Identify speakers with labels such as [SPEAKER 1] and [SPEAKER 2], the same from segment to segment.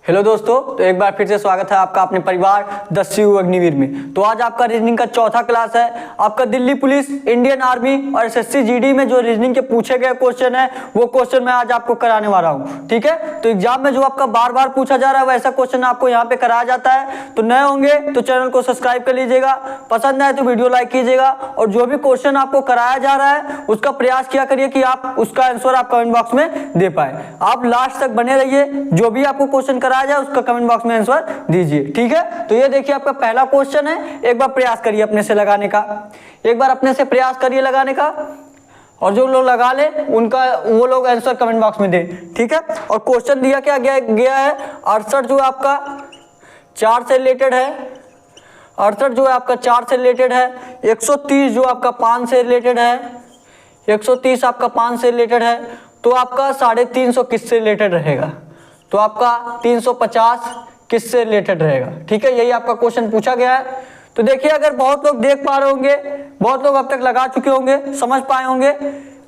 [SPEAKER 1] Hello दोस्तों, तो एक बार फिर से स्वागत है आपका अपने परिवार द शिव अग्निवीर में। तो आज आपका रीजनिंग का चौथा क्लास है। आपका दिल्ली पुलिस, इंडियन आर्मी और एसएससी जीडी में जो रीजनिंग के पूछे गए क्वेश्चन है वो क्वेश्चन मैं आज आपको कराने वाला हूँ। ठीक है, तो एग्जाम में जो आपका बार बार पूछा जा रहा है वैसा क्वेश्चन आपको यहाँ पे कराया जाता है। तो नए होंगे तो चैनल को सब्सक्राइब कर लीजिएगा, पसंद आए तो वीडियो लाइक कीजिएगा और जो भी क्वेश्चन आपको कराया जा रहा है उसका प्रयास किया करिए कि आप उसका आंसर आप कमेंट बॉक्स में दे पाए। आप लास्ट तक बने रहिए, जो भी आपको क्वेश्चन कराया जाए उसका कमेंट बॉक्स में आंसर दीजिए। ठीक है, तो ये देखिए आपका पहला क्वेश्चन है। एक बार प्रयास करिए अपने से लगाने का, एक बार अपने से प्रयास करिए लगाने का और जो लोग लगा ले उनका वो लोग आंसर कमेंट बॉक्स में दे। ठीक है, और क्वेश्चन दिया क्या गया है 68 जो आपका 4 से रिलेटेड है, 68 जो है आपका 4 से रिलेटेड है, 130 जो आपका 5 से रिलेटेड है, 130 आपका 5 से रिलेटेड है। तो आपका 350 किससे रिलेटेड रहेगा? तो आपका 350 किससे रिलेटेड रहेगा? ठीक है, यही आपका क्वेश्चन पूछा गया है। तो देखिए, अगर बहुत लोग देख पा रहे होंगे, बहुत लोग अब तक लगा चुके होंगे, समझ पाए होंगे।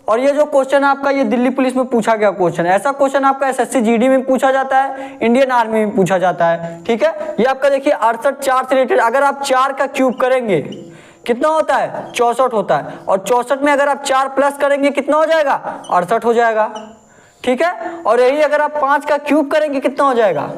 [SPEAKER 1] और ये जो क्वेश्चन है आपका, ये दिल्ली पुलिस में पूछा गया क्वेश्चन है। ऐसा क्वेश्चन आपका एसएससी जीडी में पूछा जाता है, इंडियन आर्मी में पूछा जाता है। ठीक है, ये आपका देखिए 68 4 से रिलेटेड। अगर आप 4 का क्यूब करेंगे कितना होता है? 64 होता है। और 64 में अगर आप 4 प्लस करेंगे कितना हो जाएगा? 68 हो जाएगा। ठीक है, और यही अगर आप 5 का क्यूब करेंगे कितना हो जाएगा?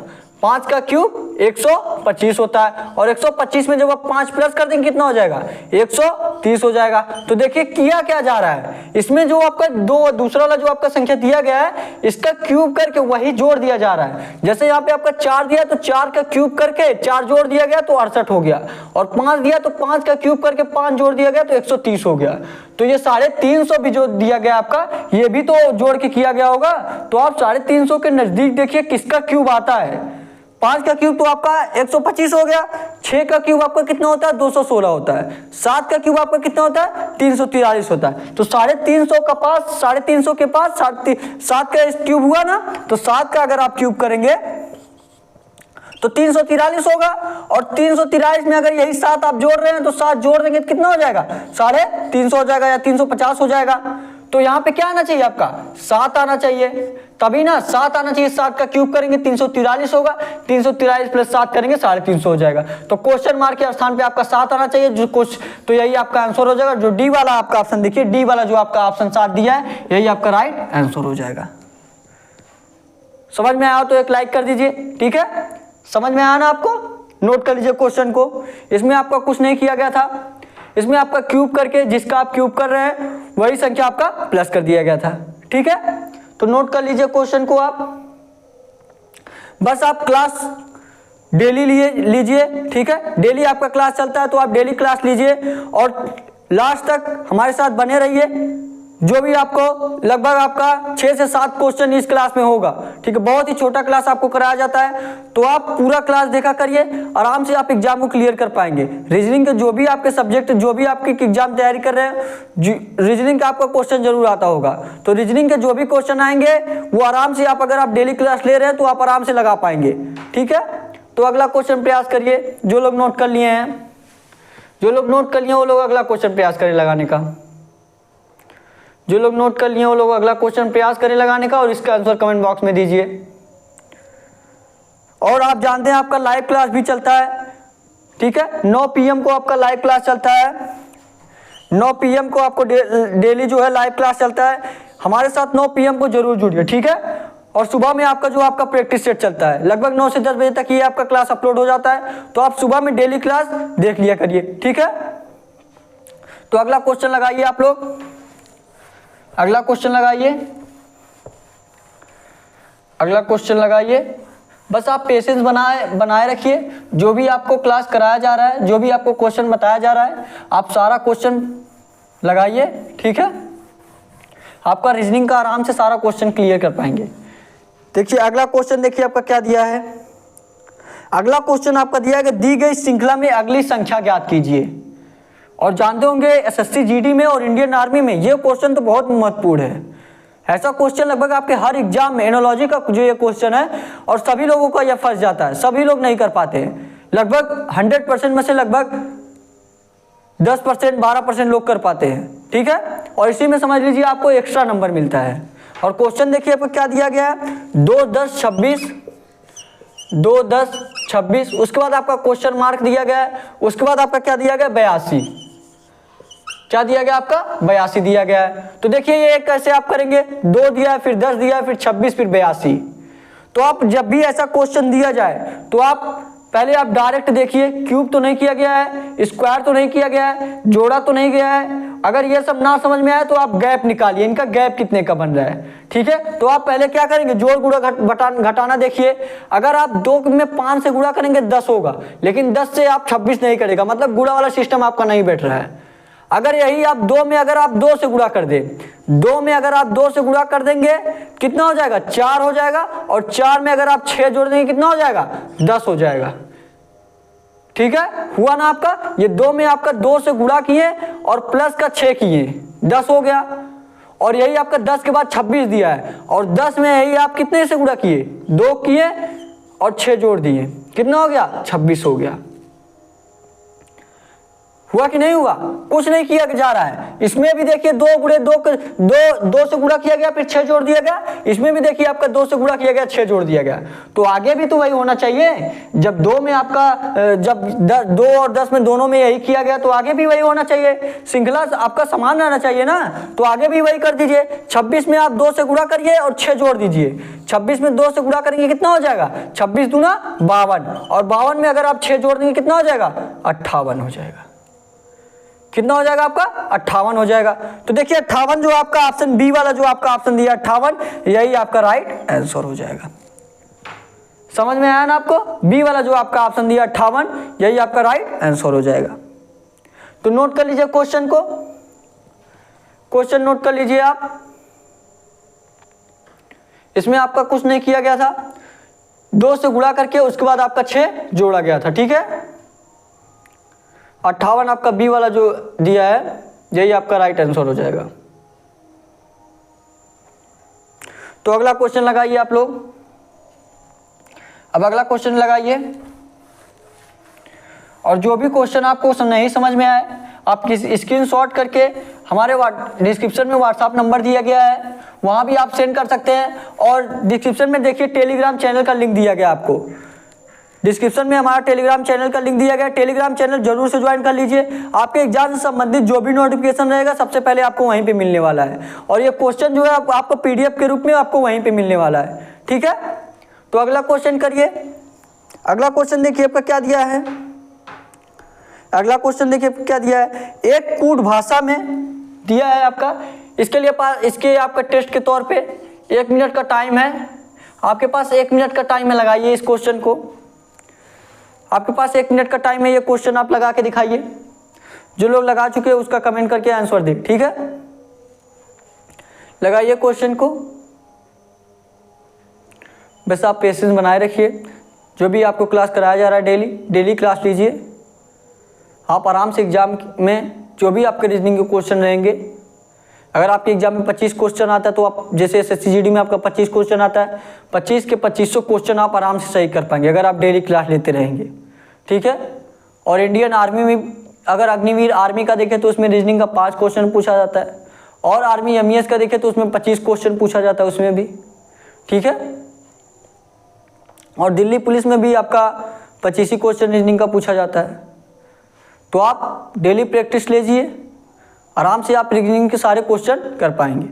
[SPEAKER 1] 5 का क्यूब 125 होता है। और 125 में जब आप 5 प्लस कर देंगे कितना हो जाएगा? 130 हो जाएगा। तो देखिए किया क्या जा रहा है, इसमें जो आपका दूसरा वाला जो आपका संख्या दिया गया है इसका क्यूब करके वही जोड़ दिया जा रहा है। जैसे यहाँ पे आपका 4 दिया तो 4 का क्यूब करके 4 जोड़ दिया गया तो 68 हो गया। और 5 दिया तो 5 का क्यूब करके 5 जोड़ दिया गया तो 130 हो गया। तो ये 350 भी जो दिया गया आपका, ये भी तो जोड़ के किया गया होगा। तो आप 350 के नजदीक देखिए किसका क्यूब आता है। 5 का क्यूब तो आपका 125 हो गया, 6 का क्यूब आपका कितना होता है? 216 होता है, 7 का क्यूब आपका कितना होता है? 343 होता है। तो 350 का पास 350 के पास 7 का क्यूब हुआ ना, तो 7 का अगर आप क्यूब करेंगे तो 343 होगा। और 343 में अगर यही 7 आप जोड़ रहे हैं तो 7 जोड़ देंगे तो कितना हो जाएगा? 350 हो जाएगा या 350 हो जाएगा। तो यहाँ पे क्या आना चाहिए आपका? 7 आना चाहिए, तभी ना 7 आना चाहिए। 7 का क्यूब करेंगे 343 होगा, 343 प्लस 7 करेंगे 350 हो जाएगा। तो क्वेश्चन मार्क के स्थान पे आपका 7 आना चाहिए जो कुछ, तो यही आपका आंसर हो जाएगा। जो डी वाला आपका ऑप्शन देखिए, डी वाला जो आपका ऑप्शन 7 दिया है यही आपका राइट आंसर हो जाएगा। समझ में आया तो एक लाइक कर दीजिए। ठीक है, समझ में आया ना आपको? नोट कर लीजिए क्वेश्चन को। इसमें आपका कुछ नहीं किया गया था, इसमें आपका क्यूब करके जिसका आप क्यूब कर रहे हैं वही संख्या आपका प्लस कर दिया गया था। ठीक है, तो नोट कर लीजिए क्वेश्चन को आप। बस आप क्लास डेली लीजिए। ठीक है, डेली आपका क्लास चलता है तो आप डेली क्लास लीजिए और लास्ट तक हमारे साथ बने रहिए। जो भी आपको लगभग आपका 6 से 7 क्वेश्चन इस क्लास में होगा। ठीक है, बहुत ही छोटा क्लास आपको कराया जाता है, तो आप पूरा क्लास देखा करिए, आराम से आप एग्जाम को क्लियर कर पाएंगे। रीजनिंग के जो भी आपके सब्जेक्ट, जो भी आपके एग्जाम तैयारी कर रहे हैं, रीजनिंग का आपका क्वेश्चन जरूर आता होगा। तो रीजनिंग के जो भी क्वेश्चन आएंगे वो आराम से आप, अगर आप डेली क्लास ले रहे हैं तो आप आराम से लगा पाएंगे। ठीक है, तो अगला क्वेश्चन प्रयास करिए। जो लोग नोट कर लिए हैं, जो लोग नोट कर लिए वो लोग अगला क्वेश्चन प्रयास करें लगाने का। जो लोग नोट कर लिए वो लोग अगला क्वेश्चन प्रयास करें लगाने का और इसका आंसर कमेंट बॉक्स में दीजिए। और आप जानते हैं आपका लाइव क्लास भी चलता है। ठीक है, 9 PM को आपका लाइव क्लास चलता है। 9 PM को आपको डेली जो है लाइव क्लास चलता है। हमारे साथ 9 PM को जरूर जुड़िए। ठीक है, और सुबह में आपका जो आपका प्रैक्टिस सेट चलता है, लगभग 9 से 10 बजे तक ये आपका क्लास अपलोड हो जाता है। तो आप सुबह में डेली क्लास देख लिया करिए। ठीक है, तो अगला क्वेश्चन लगाइए आप लोग, अगला क्वेश्चन लगाइए, अगला क्वेश्चन लगाइए। बस आप पेशेंस बनाए रखिए। जो भी आपको क्लास कराया जा रहा है, जो भी आपको क्वेश्चन बताया जा रहा है, आप सारा क्वेश्चन लगाइए। ठीक है, आपका रीजनिंग का आराम से सारा क्वेश्चन क्लियर कर पाएंगे। देखिए अगला क्वेश्चन, देखिए आपका क्या दिया है। अगला क्वेश्चन आपका दिया है कि दी गई श्रृंखला में अगली संख्या ज्ञात कीजिए। और जानते होंगे एसएससी जीडी में और इंडियन आर्मी में ये क्वेश्चन तो बहुत महत्वपूर्ण है। ऐसा क्वेश्चन लगभग आपके हर एग्जाम में, एनोलॉजी का जो ये क्वेश्चन है, और सभी लोगों का यह फंस जाता है, सभी लोग नहीं कर पाते हैं। लगभग 100% में से लगभग 10% 12% लोग कर पाते हैं। ठीक है, और इसी में समझ लीजिए आपको एक्स्ट्रा नंबर मिलता है। और क्वेश्चन देखिए आपको क्या दिया गया है, 2 10 26 2, 10, 26, उसके बाद आपका क्वेश्चन मार्क दिया गया है, उसके बाद आपका क्या दिया गया 82, क्या दिया गया आपका 82 दिया गया है। तो देखिए ये कैसे आप करेंगे, 2 दिया है, फिर 10 दिया है, फिर 26, फिर 82। तो आप जब भी ऐसा क्वेश्चन दिया जाए तो आप पहले आप डायरेक्ट देखिए, क्यूब तो नहीं किया गया है, स्क्वायर तो नहीं किया गया है, जोड़ा तो नहीं गया है। अगर ये सब ना समझ में आए तो आप गैप निकालिए, इनका गैप कितने का बन रहा है, ठीक है। तो आप पहले क्या करेंगे, जोड़ गुणा घटाना देखिए। अगर आप 2 में 5 से गुणा करेंगे 10 होगा, लेकिन 10 से आप 26 नहीं करेगा, मतलब गुणा वाला सिस्टम आपका नहीं बैठ रहा है। अगर यही आप 2 में अगर आप 2 से गुणा कर दें, 2 में अगर आप 2 से गुणा कर देंगे कितना हो जाएगा, 4 हो जाएगा। और 4 में अगर आप 6 जोड़ देंगे कितना हो जाएगा, 10 हो जाएगा, ठीक है। हुआ ना आपका, ये 2 में आपका 2 से गुणा किए और प्लस का 6 किए, 10 हो गया। और यही आपका 10 के बाद 26 दिया है, और 10 में यही आप कितने से गुणा किए, 2 किए और 6 जोड़ दिए, कितना हो गया, 26 हो गया। हुआ कि नहीं हुआ, कुछ नहीं किया जा रहा है। इसमें भी देखिए 2 से गुणा किया गया, फिर 6 जोड़ दिया गया। इसमें भी देखिए आपका 2 से गुणा किया गया, 6 जोड़ दिया गया। तो आगे भी तो वही होना चाहिए। जब 2 में आपका जब 2 और 10 में दोनों में यही किया गया, तो आगे भी वही होना चाहिए, श्रृंखला आपका समान रहना चाहिए ना। तो आगे भी वही कर दीजिए। 26 में आप 2 से गुणा करिए और 6 जोड़ दीजिए। 26 में 2 से गुणा करेंगे कितना हो जाएगा, 26 दूना 52, और 52 में अगर आप 6 जोड़ देंगे कितना हो जाएगा, 58 हो जाएगा। कितना हो जाएगा आपका, 58 हो जाएगा। तो देखिए 58 जो आपका ऑप्शन बी वाला जो आपका ऑप्शन दिया 58, यही आपका राइट आंसर हो जाएगा। समझ में आया ना आपको, बी वाला जो आपका ऑप्शन दिया 58, यही आपका राइट आंसर हो जाएगा। तो नोट कर लीजिए क्वेश्चन को, क्वेश्चन नोट कर लीजिए आप। इसमें आपका कुछ नहीं किया गया था, 2 से गुणा करके उसके बाद आपका 6 जोड़ा गया था, ठीक है। 58 आपका बी वाला जो दिया है, यही आपका राइट आंसर हो जाएगा। तो अगला क्वेश्चन लगाइए आप लोग। अब अगला क्वेश्चन लगाइए, और जो भी क्वेश्चन आपको नहीं समझ में आए, आप स्क्रीनशॉट करके हमारे डिस्क्रिप्शन में व्हाट्सएप नंबर दिया गया है, वहां भी आप सेंड कर सकते हैं। और डिस्क्रिप्शन में देखिए टेलीग्राम चैनल का लिंक दिया गया आपको, डिस्क्रिप्शन में हमारा टेलीग्राम चैनल का लिंक दिया गया है। टेलीग्राम चैनल जरूर से ज्वाइन कर लीजिए। आपके एग्जाम से संबंधित जो भी नोटिफिकेशन रहेगा सबसे पहले आपको वहीं पे मिलने वाला है, और ये क्वेश्चन जो है आपको पीडीएफ के रूप में आपको वहीं पे मिलने वाला है, ठीक है। तो अगला क्वेश्चन करिए। अगला क्वेश्चन देखिए आपका क्या दिया है, अगला क्वेश्चन देखिए क्या दिया है। एक कूट भाषा में दिया है आपका, इसके लिए इसके आपका टेस्ट के तौर पे 1 मिनट का टाइम है। आपके पास 1 मिनट का टाइम है, लगाइए इस क्वेश्चन को। आपके पास 1 मिनट का टाइम है, ये क्वेश्चन आप लगा के दिखाइए। जो लोग लगा चुके हैं उसका कमेंट करके आंसर दे, ठीक है। लगाइए क्वेश्चन को, बस आप पेशेंस बनाए रखिए। जो भी आपको क्लास कराया जा रहा है डेली क्लास लीजिए। आप आराम से एग्जाम में जो भी आपके रीजनिंग के क्वेश्चन रहेंगे, अगर आपके एग्जाम में 25 क्वेश्चन आता है तो आप जैसे SSC GD में आपका 25 क्वेश्चन आता है, 25 के 2500 क्वेश्चन आप आराम से सही कर पाएंगे अगर आप डेली क्लास लेते रहेंगे, ठीक है। और इंडियन आर्मी में अगर अग्निवीर आर्मी का देखें तो उसमें रीजनिंग का 5 क्वेश्चन पूछा जाता है, और आर्मी MES का देखें तो उसमें 25 क्वेश्चन पूछा जाता है उसमें भी, ठीक है। और दिल्ली पुलिस में भी आपका 25 ही क्वेश्चन रीजनिंग का पूछा जाता है। तो आप डेली प्रैक्टिस लीजिए, आराम से आप रीजनिंग के सारे क्वेश्चन कर पाएंगे।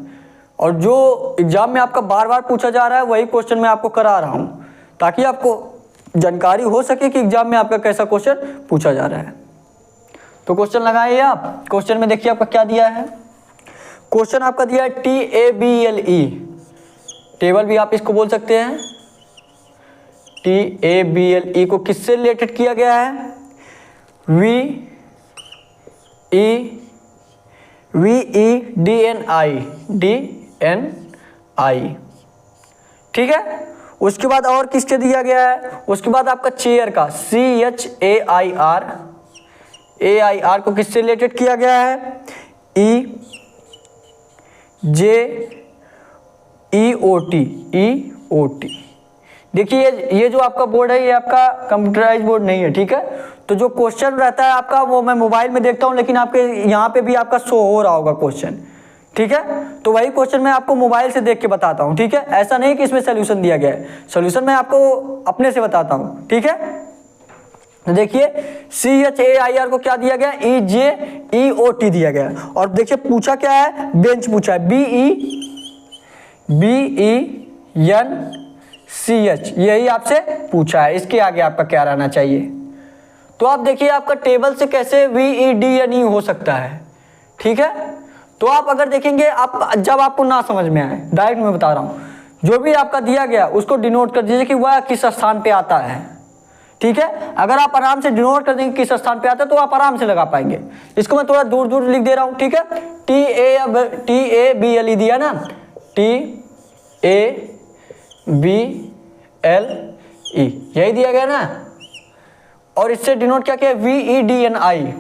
[SPEAKER 1] और जो एग्जाम में आपका बार बार पूछा जा रहा है वही क्वेश्चन मैं आपको करा रहा हूँ, ताकि आपको जानकारी हो सके कि एग्जाम में आपका कैसा क्वेश्चन पूछा जा रहा है। तो क्वेश्चन लगाइए आप। क्वेश्चन में देखिए आपका क्या दिया है। क्वेश्चन आपका दिया है TABLE, टेबल भी आप इसको बोल सकते हैं। TABLE को किससे रिलेटेड किया गया है, VEDNI, ठीक है। उसके बाद और किसके दिया गया है, उसके बाद आपका चेयर का CHAIR को किससे रिलेटेड किया गया है, EOT। देखिए ये जो आपका बोर्ड है ये आपका कंप्यूटराइज बोर्ड नहीं है, ठीक है। तो जो क्वेश्चन रहता है आपका वो मैं मोबाइल में देखता हूँ, लेकिन आपके यहाँ पे भी आपका शो हो रहा होगा क्वेश्चन, ठीक ठीक है। तो वही क्वेश्चन मैं आपको मोबाइल से देख के बताता हूँ, ठीक है। ऐसा नहीं कि इसमें सोल्यूशन दिया गया है, सोल्यूशन मैं आपको अपने से बताता हूँ, ठीक है। तो देखिए CHAIR को क्या दिया गया, EJEOT दिया गया। और देखिए पूछा क्या है, बेंच पूछा है, BENCH, यही आपसे पूछा है। इसके आगे आपका क्या रहना चाहिए। तो आप देखिए आपका टेबल से कैसे VEDNE हो सकता है, ठीक है। तो आप अगर देखेंगे, आप जब आपको ना समझ में आए, डायरेक्ट मैं बता रहा हूँ, जो भी आपका दिया गया उसको डिनोट कर दीजिए कि वह किस स्थान पे आता है, ठीक है। अगर आप आराम से डिनोट कर देंगे किस स्थान पे आता है तो आप आराम से लगा पाएंगे। इसको मैं थोड़ा दूर दूर लिख दे रहा हूँ, ठीक है। TABLE दिया ना, TABLE यही दिया गया ना। और इससे डिनोट क्या किया, VEDNI।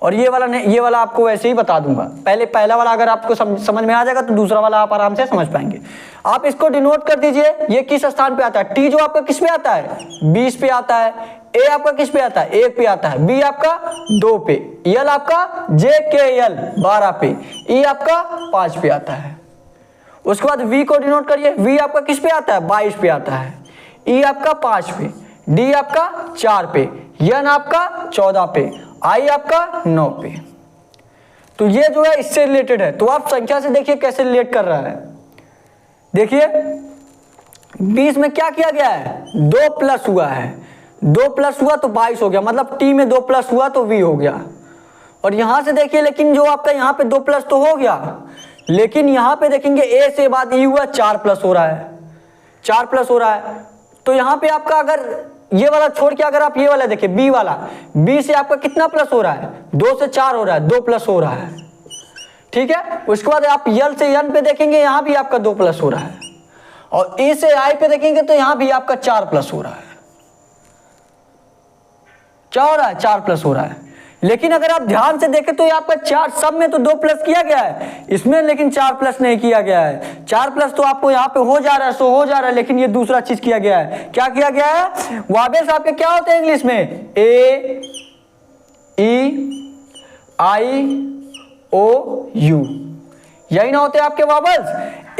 [SPEAKER 1] और ये वाला नहीं, ये वाला आपको वैसे ही बता दूंगा। पहला वाला अगर आपको समझ में आ जाएगा तो दूसरा वाला आप आराम से समझ पाएंगे। आप इसको डिनोट कर दीजिए, ये किस स्थान पे आता है। T जो आपका किस पे आता है, 20 पे आता है। A आपका किस पे आता है, 1 पे आता है। B आपका 2 पे। L आपका JKL 12 पे। E आपका 5 पे आता है। उसके बाद V को डिनोट करिए, V आपका किस पे आता है, 22 पे आता है। E आपका 5 पे। D आपका 4 पे। N आपका 14 पे। I आपका 9 पे। तो ये जो है इससे रिलेटेड है। तो आप संख्या से देखिए कैसे रिलेट कर रहा है। देखिए 20 में क्या किया गया है, 2 प्लस हुआ है, 2 प्लस हुआ तो 22 हो गया, मतलब T में 2 प्लस हुआ तो V हो गया। और यहां से देखिए, लेकिन जो आपका यहाँ पे 2 प्लस तो हो गया, लेकिन यहाँ पे देखेंगे A से बाद E हुआ, 4 प्लस हो रहा है, 4 प्लस हो रहा है। तो यहाँ पे आपका अगर ये वाला छोड़ के अगर आप ये वाला देखिए, B वाला, B से आपका कितना प्लस हो रहा है, 2 से 4 हो रहा है, 2 प्लस हो रहा है, ठीक है। उसके बाद आप L से N पे देखेंगे, यहाँ भी आपका 2 प्लस हो रहा है। और E से I पे देखेंगे तो यहाँ भी आपका 4 प्लस हो रहा है। क्या हो रहा है, 4 प्लस हो रहा है। लेकिन अगर आप ध्यान से देखें तो ये आपका 4 सब में तो 2 प्लस किया गया है, इसमें लेकिन 4 प्लस नहीं किया गया है। 4 प्लस तो आपको यहाँ पे हो जा रहा है, सो हो जा रहा है, लेकिन ये दूसरा चीज किया गया है। क्या किया गया है, वॉवेल्स आपके क्या होते हैं इंग्लिश में, A E I O U, यही ना होते आपके वॉवेल्स।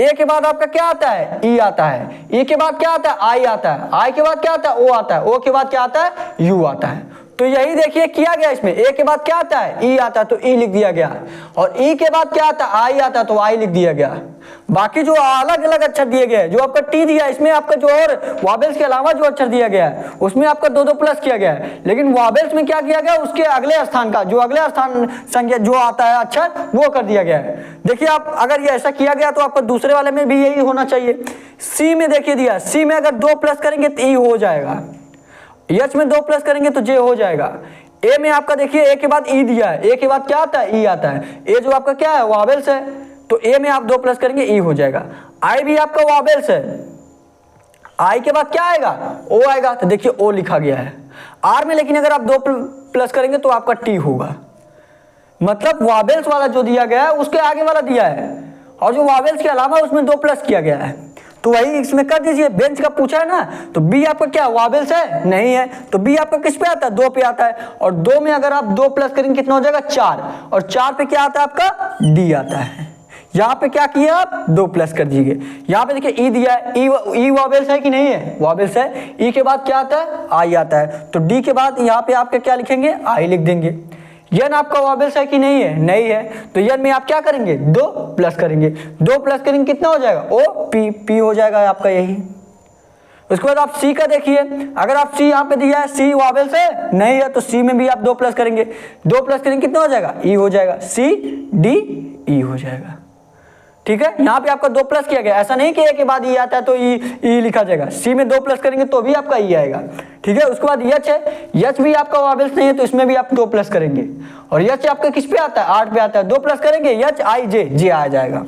[SPEAKER 1] A के बाद आपका क्या आता है, E आता है। E के बाद क्या आता है, I आता है। I के बाद क्या आता है, O आता है। O के बाद क्या आता है, U आता है। तो यही देखिए किया गया इसमें। A के बाद क्या आता है, E आता है तो E लिख दिया गया। और E के बाद क्या आता है, I आता है तो I लिख दिया गया। बाकी जो अलग अलग अक्षर दिए गए, जो आपका T दिया, इसमें आपका जो और वॉवेल्स के अलावा जो अक्षर दिया गया है उसमें आपका 2 प्लस किया गया है। लेकिन वॉवेल्स में क्या किया गया, उसके अगले स्थान का, जो अगले स्थान संख्या जो आता है अक्षर, वो कर दिया गया है। देखिए आप अगर ये ऐसा किया गया तो आपको दूसरे वाले में भी यही होना चाहिए। C में देखिए दिया, C में अगर 2 प्लस करेंगे तो E हो जाएगा। H में 2 प्लस करेंगे तो J हो जाएगा। A में आपका देखिए A के बाद E दिया है, A के बाद क्या आता है, E आता है। A जो आपका क्या है, वॉवेल्स है, तो A में आप 2 प्लस करेंगे E हो जाएगा। I भी आपका वॉवेल्स है, I के बाद क्या आएगा, O आएगा, तो देखिए O लिखा गया है। R में लेकिन अगर आप 2 प्लस करेंगे तो आपका T होगा। मतलब वॉवेल्स वाला जो दिया गया है उसके आगे वाला दिया है, और जो वॉवेल्स के अलावा उसमें 2 प्लस किया गया है। तो वही इसमें कर दीजिए। बेंच का पूछा है ना, तो B आपका क्या वॉवेल्स है, नहीं है, तो B आपका किस पे आता है, 2 पे आता है। और 2 में अगर आप 2 प्लस करेंगे कितना हो जाएगा, 4। और 4 पे क्या आता है आपका, D आता है। यहाँ पे क्या किया आप, 2 प्लस कर दीजिए। यहाँ पे देखिए E दिया है, E वॉवेल्स है कि नहीं है, वॉवेल्स है। E के बाद क्या आता है, I आता है, तो D के बाद यहाँ पे आपके क्या लिखेंगे, I लिख देंगे। N आपका वॉवेल्स है कि नहीं है, नहीं है, तो N में आप क्या करेंगे, 2 प्लस करेंगे। 2 प्लस करेंगे कितना हो जाएगा, O P हो जाएगा आपका यही। उसके बाद आप C का देखिए, अगर आप C यहाँ पे दिया है, C वॉवेल्स है, नहीं है, तो C में भी आप 2 प्लस करेंगे। 2 प्लस करेंगे कितना हो जाएगा, E हो जाएगा। C D E हो जाएगा, ठीक है। यहाँ पे आपका 2 प्लस किया गया, ऐसा नहीं कि A के बाद E आता है तो E लिखा जाएगा। C में 2 प्लस करेंगे तो भी आपका E आएगा, ठीक है। उसके बाद H है, H भी आपका वॉवेल्स नहीं है तो इसमें भी आप 2 प्लस करेंगे। और H आपका किस पे आता है, 8 पे आता है, 2 प्लस करेंगे, H I J आ जाएगा।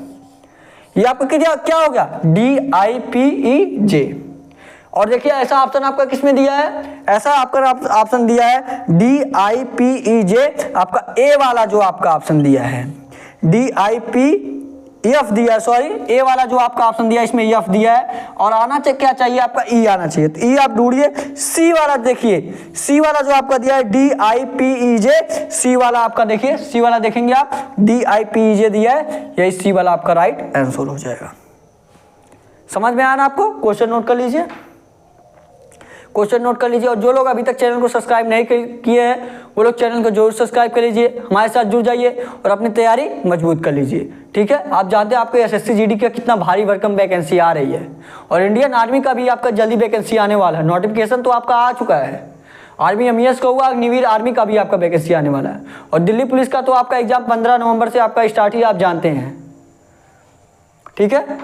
[SPEAKER 1] ये आपका क्या हो गया, DIPEJ। और देखिए ऐसा ऑप्शन आपका किसमें दिया है, ऐसा आपका ऑप्शन दिया है DIPEJ, आपका A वाला जो आपका ऑप्शन दिया है, DIPEJ एफ दिया है, सॉरी ए वाला जो आपका ऑप्शन दिया है इसमें एफ दिया है, और आना चाहिए क्या चाहिए आपका ई आना चाहिए, तो ई आप ढूंढिए। सी वाला देखिए, सी वाला जो आपका दिया है DIPEJ, सी वाला आपका देखिए, सी वाला देखेंगे आप DIPEJ दिया है, यही सी वाला आपका राइट आंसर हो जाएगा। समझ में आया ना आपको? क्वेश्चन नोट कर लीजिए, क्वेश्चन नोट कर लीजिए। और जो लोग अभी तक चैनल को सब्सक्राइब नहीं किए हैं वो लोग चैनल को जरूर सब्सक्राइब कर लीजिए, हमारे साथ जुड़ जाइए और अपनी तैयारी मजबूत कर लीजिए। ठीक है, आप जानते हैं आपको SSC GD का कितना भारी भरकम वैकेंसी आ रही है, और इंडियन आर्मी का भी आपका जल्दी वैकेंसी आने वाला है। नोटिफिकेशन तो आपका आ चुका है, आर्मी MES का हुआ, अग्निवीर आर्मी का भी आपका वैकेंसी आने वाला है, और दिल्ली पुलिस का तो आपका एग्जाम 15 नवंबर से आपका स्टार्ट ही आप जानते हैं। ठीक है,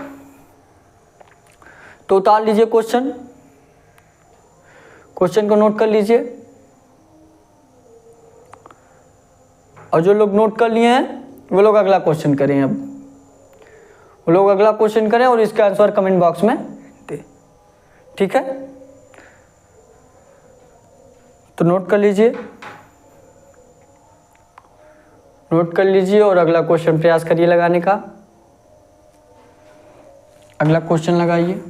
[SPEAKER 1] तो उतार लीजिए क्वेश्चन, क्वेश्चन को नोट कर लीजिए। और जो लोग नोट कर लिए हैं वो लोग अगला क्वेश्चन करें, अब वो लोग अगला क्वेश्चन करें और इसका आंसर कमेंट बॉक्स में दें। ठीक है, तो नोट कर लीजिए, नोट कर लीजिए और अगला क्वेश्चन प्रयास करिए लगाने का। अगला क्वेश्चन लगाइए,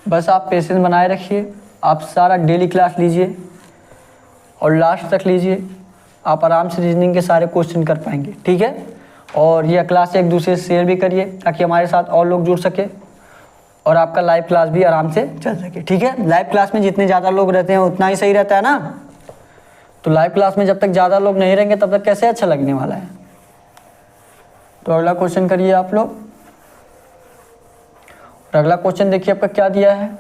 [SPEAKER 1] बस आप पेशेंस बनाए रखिए, आप सारा डेली क्लास लीजिए और लास्ट तक लीजिए, आप आराम से रीजनिंग के सारे क्वेश्चन कर पाएंगे। ठीक है, और यह क्लास एक दूसरे से शेयर भी करिए ताकि हमारे साथ और लोग जुड़ सके और आपका लाइव क्लास भी आराम से चल सके। ठीक है, लाइव क्लास में जितने ज़्यादा लोग रहते हैं उतना ही सही रहता है ना, तो लाइव क्लास में जब तक ज़्यादा लोग नहीं रहेंगे तब तक कैसे अच्छा लगने वाला है। तो अगला क्वेश्चन करिए आप लोग, और अगला क्वेश्चन देखिए आपका क्या दिया है।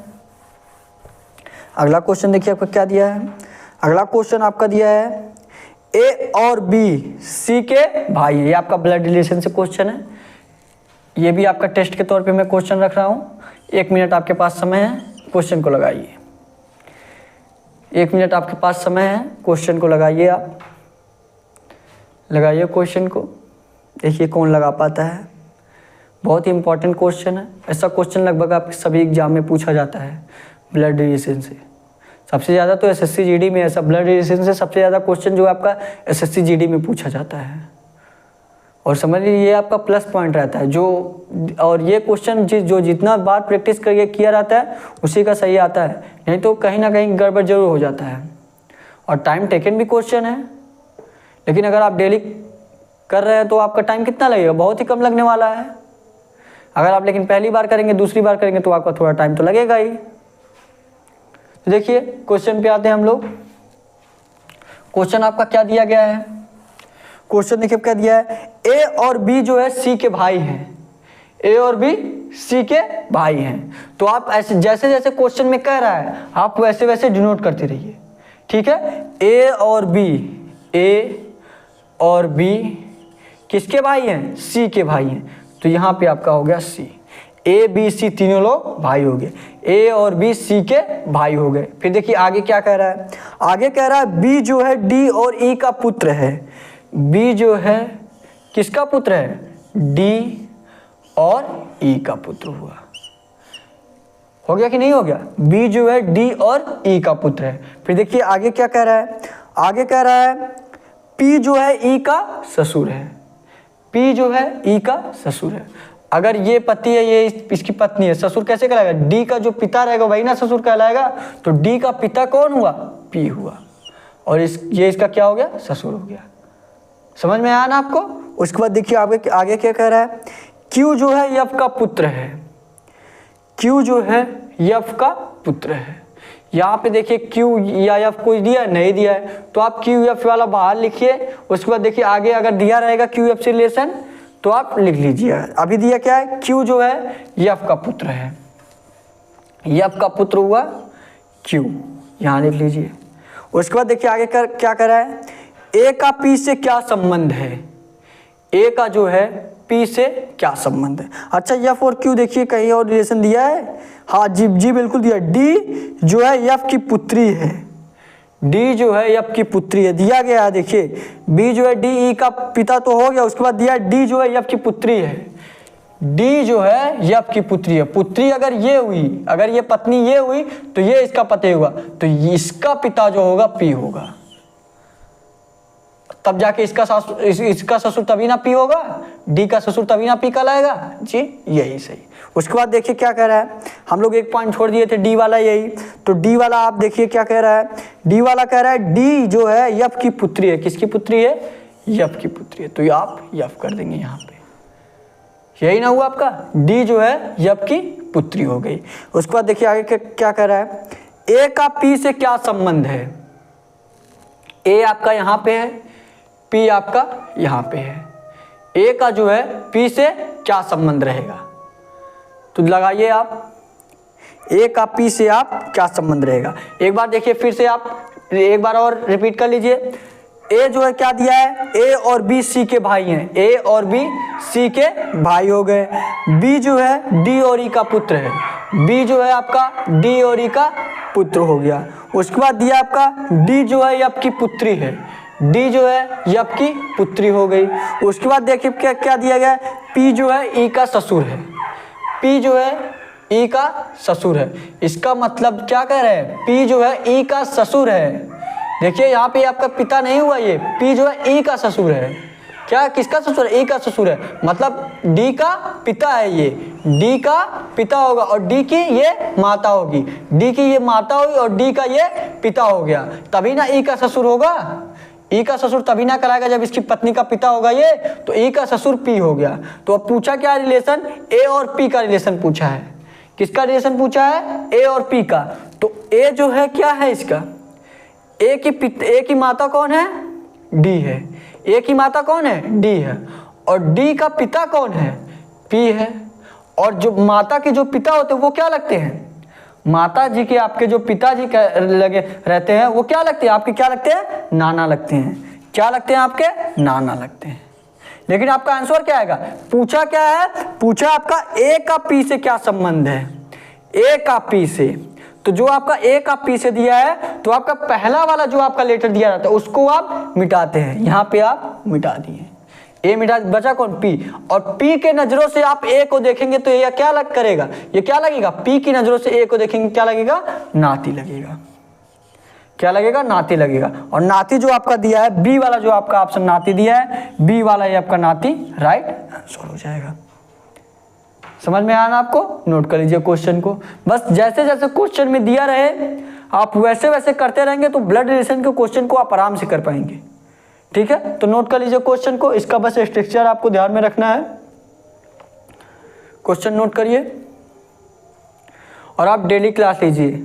[SPEAKER 1] अगला क्वेश्चन देखिए आपका क्या दिया है। अगला क्वेश्चन आपका दिया है A और B C के भाई, ये आपका ब्लड रिलेशन से क्वेश्चन है, ये भी आपका टेस्ट के तौर पे मैं क्वेश्चन रख रहा हूँ। 1 मिनट आपके पास समय है, क्वेश्चन को लगाइए। 1 मिनट आपके पास समय है, क्वेश्चन को लगाइए, आप लगाइए क्वेश्चन को, देखिए कौन लगा पाता है। बहुत ही इंपॉर्टेंट क्वेश्चन है, ऐसा क्वेश्चन लगभग आपके सभी एग्जाम में पूछा जाता है ब्लड रिलेशन से। सबसे ज़्यादा तो SSC GD में ऐसा ब्लड रिलेशन से सबसे ज़्यादा क्वेश्चन जो आपका SSC GD में पूछा जाता है, और समझ लीजिए ये आपका प्लस पॉइंट रहता है जो, और ये क्वेश्चन जो जितना बार प्रैक्टिस करके किया रहता है उसी का सही आता है, नहीं तो कहीं ना कहीं गड़बड़ जरूर हो जाता है। और टाइम टेकन भी क्वेश्चन है, लेकिन अगर आप डेली कर रहे हैं तो आपका टाइम कितना लगेगा, बहुत ही कम लगने वाला है। अगर आप लेकिन पहली बार करेंगे दूसरी बार करेंगे तो आपका थोड़ा टाइम तो लगेगा ही। तो देखिए क्वेश्चन पे आते हैं हम लोग। क्वेश्चन आपका क्या दिया गया है, क्वेश्चन देखिए क्या दिया है, A और B जो है C के भाई हैं, A और B C के भाई हैं। तो आप ऐसे जैसे जैसे क्वेश्चन में कह रहा है आप वैसे वैसे डिनोट करते रहिए। ठीक है, A और B किसके भाई हैं, C के भाई हैं, तो यहाँ पे आपका हो गया C। A B C तीनों लोग भाई हो गए, A और B C के भाई हो गए। फिर देखिए आगे क्या कह रहा है, आगे कह रहा है B जो है D और E का पुत्र है। B जो है किसका पुत्र है, D और E का पुत्र हुआ। हो गया कि नहीं हो गया, B जो है D और E का पुत्र है। फिर देखिए आगे क्या कह रहा है, आगे कह रहा है P जो है E का ससुर है, P जो है E का ससुर है। अगर ये पति है, ये इसकी पत्नी है, ससुर कैसे कहलाएगा, D का जो पिता रहेगा वही ना ससुर कहलाएगा, तो D का पिता कौन हुआ, P हुआ, और ये इसका क्या हो गया, ससुर हो गया। समझ में आया ना आपको। उसके बाद देखिए आगे क्या कह रहा है, Q जो है यफ का पुत्र है, Q जो है यफ का पुत्र है। यहाँ पे देखिए Q या यफ कोई दिया है, नहीं दिया है, तो आप Q यफ वाला बाहर लिखिए। उसके बाद देखिए आगे अगर दिया रहेगा Q यफ से रिलेशन तो आप लिख लीजिए। अभी दिया क्या है, Q जो है यफ का पुत्र है, यफ का पुत्र हुआ Q, यहाँ लिख लीजिए। उसके बाद देखिए आगे क्या कर रहा है, A का P से क्या संबंध है, A का जो है P से क्या संबंध है। अच्छा यफ और Q देखिए कहीं और रिलेशन दिया है, हाँ जी बिल्कुल दिया। D जो है यफ की पुत्री है, D जो है यफ की पुत्री है, दिया गया है। देखिए B जो है D E का पिता तो हो गया, उसके बाद दिया D जो है यफ की पुत्री है, D जो है यफ की पुत्री है। पुत्री अगर ये हुई, अगर ये पत्नी ये हुई तो ये इसका पति होगा, तो इसका पिता जो होगा P होगा। तब जाके इसका ससुर तभी ना पी होगा, डी का ससुर तभी ना पी कहलाएगा जी, यही सही। उसके बाद देखिए क्या कह रहा है, हम लोग एक पॉइंट छोड़ दिए थे डी वाला यही, तो डी वाला आप देखिए क्या कह रहा है, डी वाला कह रहा है डी जो है यफ की पुत्री है। किसकी पुत्री है? यफ की पुत्री है, तो ये आप यफ कर देंगे यहाँ पे, यही ना हुआ आपका, डी जो है यफ की पुत्री हो गई। उसके बाद देखिए आगे क्या कह रहा है, ए का पी से क्या संबंध है? ए आपका यहाँ पे है, पी आपका यहाँ पे है, ए का जो है पी से क्या संबंध रहेगा? तो लगाइए आप, ए का पी से आप क्या संबंध रहेगा? एक बार देखिए फिर से आप एक बार और रिपीट कर लीजिए। ए जो है क्या दिया है, ए और बी सी के भाई हैं, ए और बी सी के भाई हो गए। बी जो है डी और ई का पुत्र है, बी जो है आपका डी और ई का पुत्र हो गया। उसके बाद दिया आपका डी जो है यफ की पुत्री है, डी जो है यफ की पुत्री हो गई। उसके बाद देखिए क्या क्या दिया गया, पी जो है ई का ससुर है, पी जो है ई का ससुर है। इसका मतलब क्या कह रहे हैं, पी जो है ई का ससुर है। देखिए यहाँ पे आपका पिता नहीं हुआ, ये पी जो है ई का ससुर है। क्या किसका ससुर है? ई का ससुर है, मतलब डी का पिता है, ये डी का पिता होगा और डी की ये माता होगी, डी की ये माता होगी और डी का ये पिता हो गया, तभी ना ई का ससुर होगा। ई का ससुर तभी ना कराएगा जब इसकी पत्नी का पिता होगा ये, तो ई का ससुर पी हो गया। तो अब पूछा क्या रिलेशन, ए और पी का रिलेशन पूछा है। किसका रिलेशन पूछा है? ए और पी का। तो ए जो है क्या है इसका, ए की माता कौन है? डी है। ए की माता कौन है? डी है। और डी का पिता कौन है? पी है। और जो माता के जो पिता होते हैं वो क्या लगते हैं? माता जी के आपके जो पिताजी लगे रहते हैं वो क्या लगते हैं? आपके क्या लगते हैं? नाना लगते हैं। क्या लगते हैं आपके? नाना लगते हैं। लेकिन आपका आंसर क्या आएगा? पूछा क्या है? पूछा आपका ए का पी से क्या संबंध है, ए का पी से। तो जो आपका ए का पी से दिया है, तो आपका पहला वाला जो आपका लेटर दिया रहता है उसको आप मिटाते हैं, यहाँ पे आप मिटा दिए, ए मिटा, बचा कौन? पी। और पी के नजरों से आप ए को देखेंगे तो ये क्या लग करेगा, ये क्या लगेगा? पी की नजरों से ए को देखेंगे क्या लगेगा? नाती लगेगा। क्या लगेगा? नाती लगेगा। और नाती जो आपका दिया है, बी वाला जो आपका ऑप्शन नाती दिया है, बी वाला ये आपका नाती राइट आंसर हो जाएगा। समझ में आया ना आपको? नोट कर लीजिए क्वेश्चन को। बस जैसे जैसे क्वेश्चन में दिया रहे आप वैसे वैसे करते रहेंगे तो ब्लड रिलेशन के क्वेश्चन को आप आराम से कर पाएंगे। ठीक है, तो नोट कर लीजिए क्वेश्चन को, इसका बस स्ट्रक्चर आपको ध्यान में रखना है। क्वेश्चन नोट करिए और आप डेली क्लास लीजिए।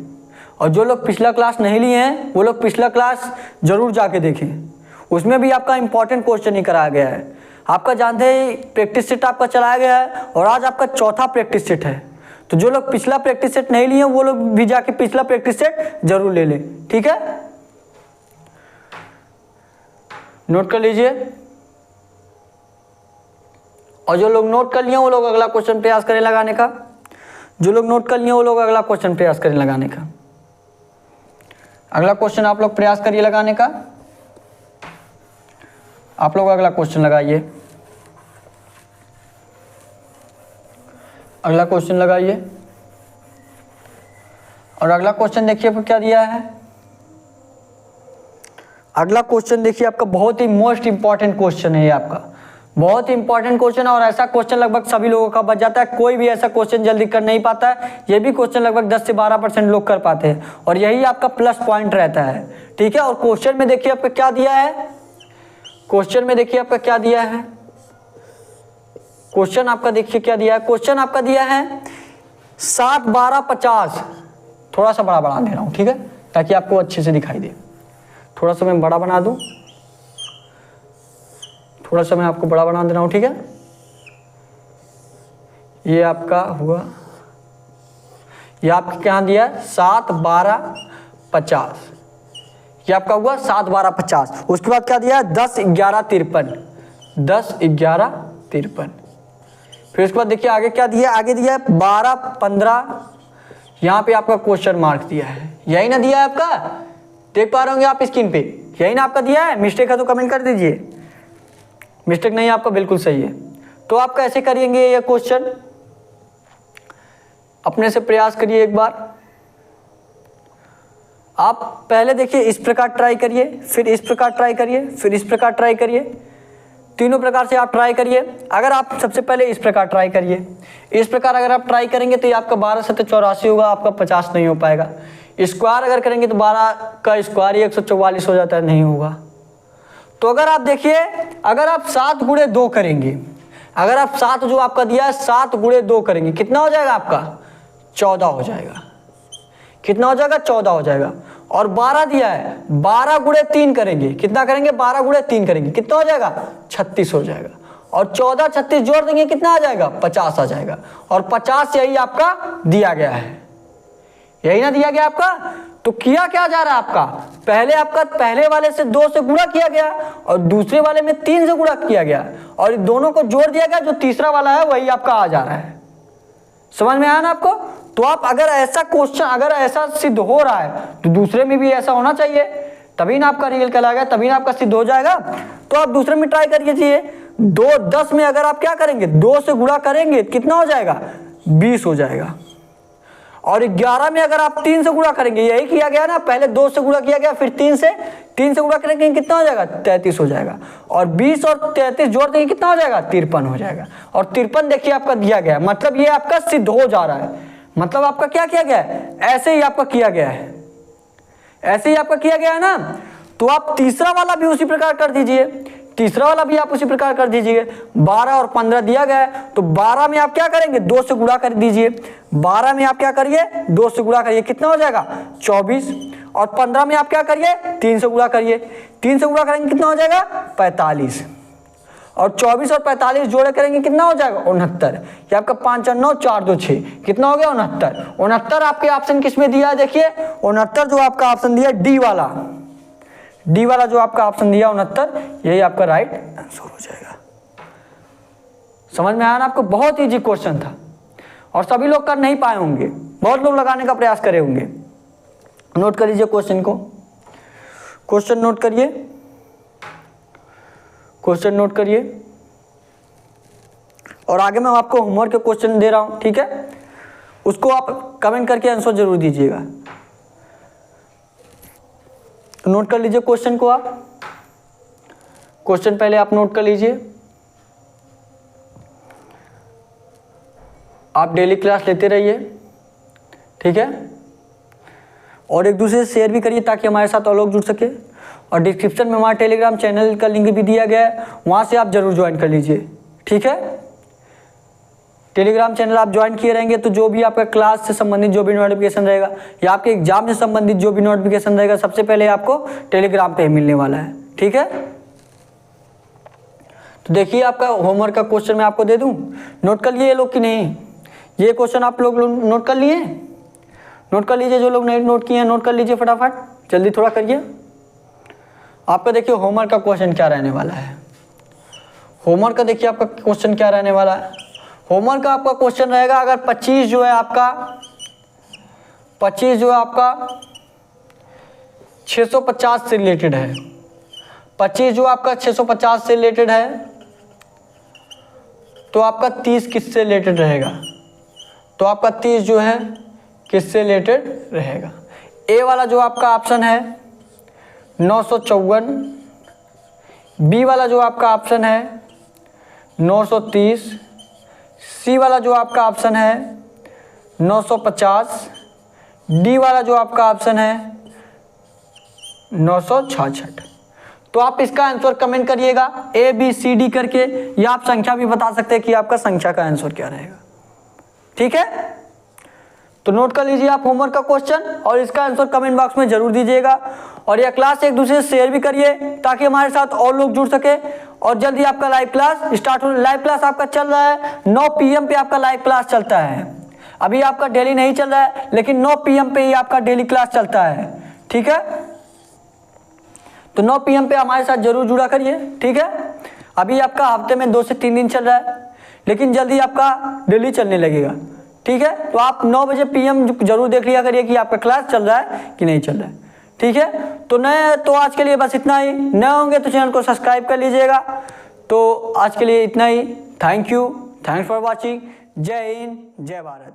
[SPEAKER 1] और जो लोग पिछला क्लास नहीं लिए हैं वो लोग पिछला क्लास जरूर जाके देखें, उसमें भी आपका इंपॉर्टेंट क्वेश्चन ही कराया गया है। आपका जानते ही प्रैक्टिस सेट आपका चलाया गया है और आज आपका चौथा प्रैक्टिस सेट है। तो जो लोग पिछला प्रैक्टिस सेट नहीं लिए वो लोग भी जाके पिछला प्रैक्टिस सेट जरूर ले लें। ठीक है, नोट कर लीजिए। और जो लोग नोट कर लिए वो लोग अगला क्वेश्चन प्रयास करें लगाने का, जो लोग नोट कर लिए वो लोग अगला क्वेश्चन प्रयास करें लगाने का। अगला क्वेश्चन आप लोग प्रयास करिए लगाने का। आप लोग अगला क्वेश्चन लगाइए, अगला क्वेश्चन लगाइए। और अगला क्वेश्चन देखिए क्या दिया है। अगला क्वेश्चन देखिए आपका बहुत ही मोस्ट इंपॉर्टेंट क्वेश्चन है, ये आपका बहुत ही इंपॉर्टेंट क्वेश्चन है। और ऐसा क्वेश्चन लगभग सभी लोगों का बच जाता है, कोई भी ऐसा क्वेश्चन जल्दी कर नहीं पाता है। ये भी क्वेश्चन लगभग 10 से 12% लोग कर पाते हैं और यही आपका प्लस पॉइंट रहता है। ठीक है, और क्वेश्चन में देखिए आपका क्या दिया है, क्वेश्चन में देखिए आपका क्या दिया है, क्वेश्चन आपका देखिए क्या दिया है। क्वेश्चन आपका दिया है 7, 12, 50। थोड़ा सा बड़ा बना दे रहा हूँ, ठीक है, ताकि आपको अच्छे से दिखाई दे। थोड़ा सा मैं बड़ा बना दूं, थोड़ा सा मैं आपको बड़ा बना दे रहा हूँ, ठीक है। ये आपका हुआ, ये आपके क्या दिया है 7, 12, 50। ये आपका हुआ 7, 12, 50। उसके बाद क्या दिया है 10, 11, 53। 10, 11, 53। फिर उसके बाद देखिए आगे क्या दिया है, आगे दिया है 12, 15। यहाँ पे आपका क्वेश्चन मार्क दिया है, यही ना दिया है आपका, देख पा रहे होंगे आप स्क्रीन पे, यही ना आपका दिया है। मिस्टेक है तो कमेंट कर दीजिए, मिस्टेक नहीं है आपका बिल्कुल सही है। तो आप कैसे करेंगे ये क्वेश्चन, अपने से प्रयास करिए एक बार। आप पहले देखिए इस प्रकार ट्राई करिए, फिर इस प्रकार ट्राई करिए, फिर इस प्रकार ट्राई करिए, तीनों प्रकार से आप ट्राई करिए। अगर आप सबसे पहले इस प्रकार ट्राई करिए, इस प्रकार अगर आप ट्राई करेंगे तो ये आपका 12 7 84 होगा, आपका 50 नहीं हो पाएगा। स्क्वायर अगर करेंगे तो 12 का स्क्वायर ही 144 हो जाता है, नहीं होगा। तो अगर आप देखिए, अगर आप 7 गुणे 2 करेंगे, अगर आप 7 जो आपका दिया है 7 गुणे 2 करेंगे, कितना हो जाएगा आपका 14 हो जाएगा। कितना हो जाएगा 14 हो जाएगा। और 12 दिया है, 12 गुणे 3 करेंगे, कितना करेंगे 12 गुणे 3 करेंगे, कितना हो जाएगा 36 हो जाएगा। और 14 36 जोड़ देंगे, कितना आ जाएगा 50 आ जाएगा। और 50 यही आपका दिया गया है, यही ना दिया गया आपका। तो किया क्या जा रहा है आपका, पहले आपका पहले वाले से 2 से गुणा किया गया और दूसरे वाले में 3 से गुणा किया गया और दोनों को जोड़ दिया गया, जो तीसरा वाला है वही आपका आ जा रहा है। समझ में आया ना आपको। तो आप अगर ऐसा क्वेश्चन अगर ऐसा सिद्ध हो रहा है तो दूसरे में भी ऐसा होना चाहिए, तभी ना आपका रियल कहलाएगा, तभी ना आपका सिद्ध हो जाएगा। तो आप दूसरे में ट्राई करिए। 2 10 में अगर आप क्या करेंगे 2 से गुणा करेंगे, कितना हो जाएगा 20 हो जाएगा। और 11 में अगर आप 3 से गुणा करेंगे, यही किया गया ना, पहले 2 से गुणा किया गया, फिर 3 से गुणा करेंगे, कितना हो जाएगा 33 हो जाएगा। और 20 और 33 जोड़ देंगे, कितना हो जाएगा 53 हो जाएगा। और 53 देखिए आपका दिया गया है, मतलब ये आपका सिद्ध हो जा रहा है। मतलब आपका क्या किया गया है, ऐसे ही आपका किया गया है, ऐसे ही आपका किया गया है ना। तो आप तीसरा वाला भी उसी प्रकार कर दीजिए, तीसरा वाला भी आप उसी प्रकार कर दीजिए। 12 और 15 दिया गया है, तो 12 में आप क्या करेंगे 2 से गुणा कर दीजिए। 12 में आप क्या करिए 2 से गुणा करिए, कितना हो जाएगा 24। और 15 में आप क्या करिए 3 से गुणा करिए, 3 से गुणा करेंगे, कितना हो जाएगा 45। और 24 और 45 जोड़े करेंगे, कितना हो जाएगा 69। ये आपका 5 और 9 4 2 6, कितना हो गया 69। 69 आपके ऑप्शन किस में दिया है, देखिए 69 जो आपका ऑप्शन दिया डी वाला, डी वाला जो आपका ऑप्शन दिया 69, यही आपका राइट आंसर हो जाएगा। समझ में आया ना आपको। बहुत इजी क्वेश्चन था और सभी लोग कर नहीं पाए होंगे, बहुत लोग लगाने का प्रयास करे होंगे। नोट कर लीजिए क्वेश्चन को, क्वेश्चन नोट करिए, क्वेश्चन नोट करिए। और आगे मैं आपको होमवर्क के क्वेश्चन दे रहा हूं, ठीक है, उसको आप कमेंट करके आंसर जरूर दीजिएगा। तो नोट कर लीजिए क्वेश्चन को, आप क्वेश्चन पहले आप नोट कर लीजिए। आप डेली क्लास लेते रहिए, ठीक है, और एक दूसरे से शेयर भी करिए ताकि हमारे साथ और लोग जुड़ सके। और डिस्क्रिप्शन में हमारे टेलीग्राम चैनल का लिंक भी दिया गया है, वहाँ से आप जरूर ज्वाइन कर लीजिए, ठीक है। टेलीग्राम चैनल आप ज्वाइन किए रहेंगे तो जो भी आपका क्लास से संबंधित जो भी नोटिफिकेशन रहेगा या आपके एग्जाम से संबंधित जो भी नोटिफिकेशन रहेगा, सबसे पहले आपको टेलीग्राम पे मिलने वाला है, ठीक है। तो देखिए आपका होमवर्क का क्वेश्चन मैं आपको दे दूं, नोट कर लिए ये लोग कि नहीं, ये क्वेश्चन आप लोग नोट कर लिए, नोट कर लीजिए। जो लोग नहीं नोट किए हैं नोट कर लीजिए फटाफट, जल्दी थोड़ा करिए। आपका देखिए होमवर्क का क्वेश्चन क्या रहने वाला है, होमवर्क का देखिए आपका क्वेश्चन क्या रहने वाला है। होमवर्क का आपका क्वेश्चन रहेगा, अगर 25 जो है आपका 650 से रिलेटेड है, 25 जो आपका 650 से रिलेटेड है, तो आपका 30 किससे रिलेटेड रहेगा, तो आपका 30 जो है किससे रिलेटेड रहेगा। ए वाला जो आपका ऑप्शन है 954, बी वाला जो आपका ऑप्शन है 930, सी वाला जो आपका ऑप्शन है 950, डी वाला जो आपका ऑप्शन है 966। तो आप इसका आंसर कमेंट करिएगा ए बी सी डी करके, या आप संख्या भी बता सकते हैं कि आपका संख्या का आंसर क्या रहेगा, ठीक है। तो नोट कर लीजिए आप होमवर्क का क्वेश्चन और इसका आंसर कमेंट बॉक्स में जरूर दीजिएगा। और यह क्लास एक दूसरे से शेयर भी करिए ताकि हमारे साथ और लोग जुड़ सके। और जल्दी आपका लाइव क्लास स्टार्ट हो, लाइव क्लास आपका चल रहा है 9 PM पे आपका लाइव क्लास चलता है। अभी आपका डेली नहीं चल रहा है, लेकिन 9 PM पे ही आपका डेली क्लास चलता है, ठीक है। तो 9 PM पे हमारे साथ जरूर जुड़ा करिए, ठीक है। अभी आपका हफ्ते में 2 से 3 दिन चल रहा है, लेकिन जल्दी आपका डेली चलने लगेगा, ठीक है। तो आप 9 बजे PM जरूर देख लिया करिए कि आपका क्लास चल रहा है कि नहीं चल रहा है, ठीक है। तो आज के लिए बस इतना ही। नए होंगे तो चैनल को सब्सक्राइब कर लीजिएगा। तो आज के लिए इतना ही। Thank you, thanks for watching. जय हिंद, जय भारत।